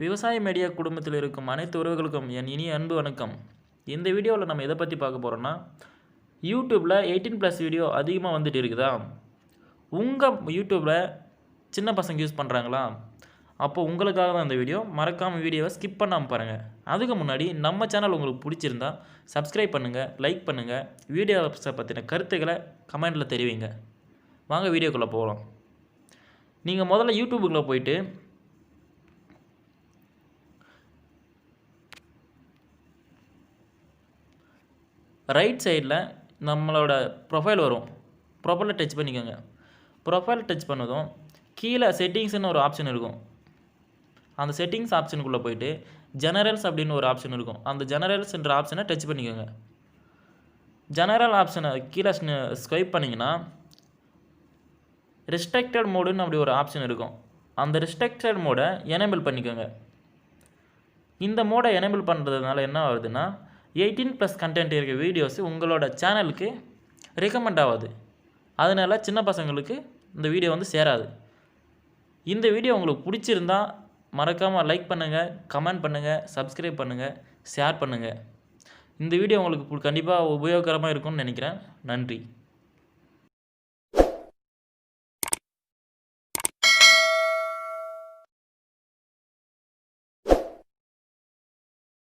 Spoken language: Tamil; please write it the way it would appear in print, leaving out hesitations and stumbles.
விவசாய மீடியா குடும்பத்தில் இருக்கும் அனைத்து உறவுகளுக்கும் என் இனிய அன்பு வணக்கம். இந்த வீடியோவில் நம்ம எதை பற்றி பார்க்க போகிறோம்னா, யூடியூப்பில் 18+ வீடியோ அதிகமாக வந்துட்டு இருக்குதா? உங்கள் யூடியூப்பில் சின்ன பசங்க யூஸ் பண்ணுறாங்களா? அப்போ உங்களுக்காக தான் இந்த வீடியோ. மறக்காமல் வீடியோவை ஸ்கிப் பண்ணாமல் பாருங்கள். அதுக்கு முன்னாடி நம்ம சேனல் உங்களுக்கு பிடிச்சிருந்தா சப்ஸ்கிரைப் பண்ணுங்கள், லைக் பண்ணுங்கள், வீடியோஸை பற்றின கருத்துக்களை கமெண்டில் தெரிவிங்க. வாங்க வீடியோக்குள்ளே போகலாம். நீங்கள் முதல்ல யூடியூபுக்குள்ளே போயிட்டு ரைட் சைடில் நம்மளோட ப்ரொஃபைல் வரும். ப்ரொஃபைலை டச் பண்ணிக்கோங்க. ப்ரொஃபைல் டச் பண்ணதும் கீழே செட்டிங்ஸ்னு ஒரு ஆப்ஷன் இருக்கும். அந்த செட்டிங்ஸ் ஆப்ஷனுக்குள்ளே போயிட்டு ஜெனரல்ஸ் அப்படின்னு ஒரு ஆப்ஷன் இருக்கும். அந்த ஜெனரல்ஸ்ன்ற ஆப்ஷனை டச் பண்ணிக்கோங்க. ஜெனரல் ஆப்ஷனை கீழே ஸ்வைப் பண்ணிங்கன்னா ரெஸ்ட்ரிக்டட் மோடுன்னு அப்படி ஒரு ஆப்ஷன் இருக்கும். அந்த ரெஸ்ட்ரிக்டட் மோடை எனேபிள் பண்ணிக்கோங்க. இந்த மோடை எனேபிள் பண்ணுறதுனால என்ன ஆகுதுன்னா, 18+ கண்டென்ட் இருக்க வீடியோஸ் உங்களோட சேனலுக்கு ரெக்கமெண்ட் ஆகாது. அதனால் சின்ன பசங்களுக்கு இந்த வீடியோ வந்து சேராது. இந்த வீடியோ உங்களுக்கு பிடிச்சிருந்தா மறக்காமல் லைக் பண்ணுங்கள், கமெண்ட் பண்ணுங்கள், சப்ஸ்கிரைப் பண்ணுங்கள், ஷேர் பண்ணுங்கள். இந்த வீடியோ உங்களுக்கு கண்டிப்பாக உபயோகரமாக இருக்கும்னு நினைக்கிறேன். நன்றி.